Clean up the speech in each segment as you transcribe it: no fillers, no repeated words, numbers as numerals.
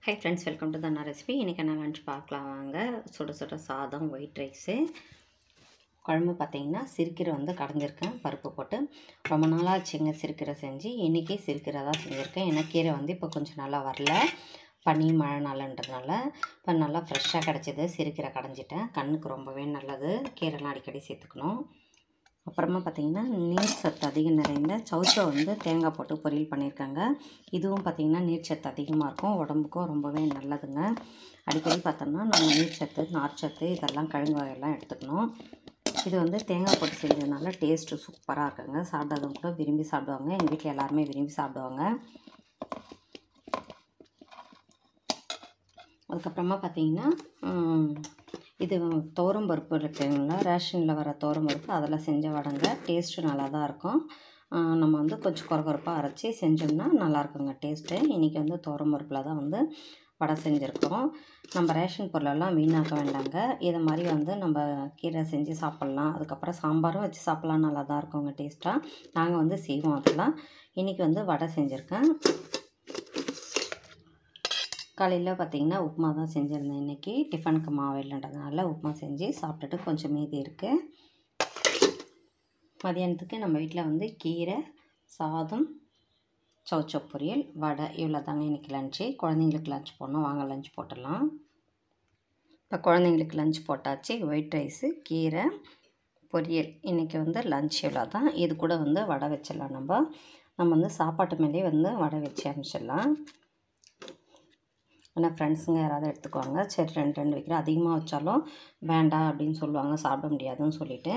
Hi friends, welcome to Tanna recipe. இன்றைக்கி என்ன lunch பார்க்கலாம் வாங்க. சுட சுட சாதம், ஒயிட் ரைஸு, குழம்பு பார்த்திங்கன்னா சிறுக்கீரை வந்து கடைஞ்சிருக்கேன் பருப்பு போட்டு. ரொம்ப நாளாக ஆச்சுங்க சிறுக்கீரை செஞ்சு. இன்றைக்கி சிறுக்கீரை தான் செஞ்சுருக்கேன். ஏன்னா கீரை வந்து இப்போ கொஞ்சம் நல்லா வரல, பனி மழை நாளுன்றதுனால. இப்போ நல்லா ஃப்ரெஷ்ஷாக கிடச்சிது, சிறுக்கீரை கடைஞ்சிட்டேன். கண்ணுக்கு ரொம்பவே நல்லது, கீரைலாம் அடிக்கடி சேர்த்துக்கணும். அப்புறமா பார்த்திங்கன்னா நீர் சத்து அதிகம் நிறைந்த சௌச்சோ வந்து தேங்காய் போட்டு பொரியல் பண்ணியிருக்காங்க. இதுவும் பார்த்திங்கன்னா நீர் சத்து அதிகமாக இருக்கும், உடம்புக்கும் ரொம்பவே நல்லதுங்க. அடிக்கடி பார்த்தோம்னா நம்ம நீர் சத்து, நார்ச்சத்து இதெல்லாம் கிழங்கு வகையெல்லாம் எடுத்துக்கணும். இது வந்து தேங்காய் போட்டு செஞ்சதுனால டேஸ்ட்டு சூப்பராக இருக்குங்க. சாப்பிடாதவங்க கூட விரும்பி சாப்பிடுவாங்க. எங்கள் வீட்டில் எல்லாருமே விரும்பி சாப்பிடுவாங்க. அதுக்கப்புறமா பார்த்திங்கன்னா இது துவரம் பருப்பு இருக்குங்களா, ரேஷனில் வர துவரம் பருப்பு, அதில் செஞ்ச வடைங்க. டேஸ்ட்டு நல்லா தான் இருக்கும். நம்ம வந்து கொஞ்சம் கொரகொரப்பாக அரைச்சி செஞ்சோம்னா நல்லாயிருக்குங்க டேஸ்ட்டு. இன்றைக்கி வந்து துவரம் பருப்பில் தான் வந்து வடை செஞ்சுருக்கோம். நம்ம ரேஷன் பொருளெல்லாம் வீணாக்க வேண்டாங்க. இதை மாதிரி வந்து நம்ம கீரை செஞ்சு சாப்பிட்லாம். அதுக்கப்புறம் சாம்பாரும் வச்சு சாப்பிட்லாம், நல்லா தான் இருக்குங்க டேஸ்ட்டாக. நாங்கள் வந்து செய்வோம் அதெல்லாம். இன்றைக்கி வந்து வடை செஞ்சுருக்கேன். காலையில் பார்த்திங்கன்னா உப்புமா தான் செஞ்சுருந்தேன். இன்றைக்கி டிஃபனுக்கு மாவு இல்லைன்றதுனால உப்புமா செஞ்சு சாப்பிட்டுட்டு கொஞ்சம் மீதி இருக்குது. மதியானத்துக்கு நம்ம வீட்டில் வந்து கீரை, சாதம், சௌச்சோ பொரியல், வடை, இவ்வளோ தாங்க இன்றைக்கி லஞ்சு. குழந்தைங்களுக்கு லஞ்ச் போடணும், வாங்க லஞ்ச் போட்டுடலாம். இப்போ குழந்தைங்களுக்கு லஞ்ச் போட்டாச்சு. ஒயிட் ரைஸு, கீரை, பொரியல். இன்றைக்கி வந்து லஞ்ச் இவ்வளோ தான். இது கூட வந்து வடை வச்சிடலாம். நம்ம வந்து சாப்பாட்டு மேலேயே வந்து வடை வச்சு அனுப்பிச்சிடலாம். ஆனால் ஃப்ரெண்ட்ஸுங்க யாராவது எடுத்துக்குவாங்க. சரி, ரெண்டு வைக்கிறேன், அதிகமாக வச்சாலும் வேண்டாம் அப்படின்னு சொல்லுவாங்க, சாப்பிட முடியாதுன்னு சொல்லிவிட்டு.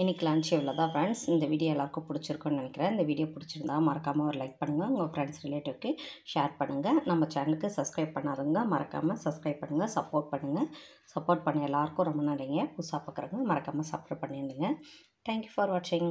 இன்றைக்கி லஞ்ச் இவ்வளோ தான் ஃப்ரெண்ட்ஸ். இந்த வீடியோ எல்லாருக்கும் பிடிச்சிருக்குன்னு நினைக்கிறேன். இந்த வீடியோ பிடிச்சிருந்தா மறக்காமல் ஒரு லைக் பண்ணுங்கள், உங்கள் ஃப்ரெண்ட்ஸ் ரிலேட்டிவ்க்கு ஷேர் பண்ணுங்கள். நம்ம சேனலுக்கு சப்ஸ்கிரைப் பண்ணாதவங்க மறக்காமல் சப்ஸ்கிரைப் பண்ணுங்கள், சப்போர்ட் பண்ணுங்கள். சப்போர்ட் பண்ண எல்லாருக்கும் ரொம்ப நன்றிங்க. புதுசாக பார்க்குறவங்க மறக்காமல் சப்ஸ்கிரைப் பண்ணிடுங்க. தேங்க்யூ ஃபார் வாட்சிங்.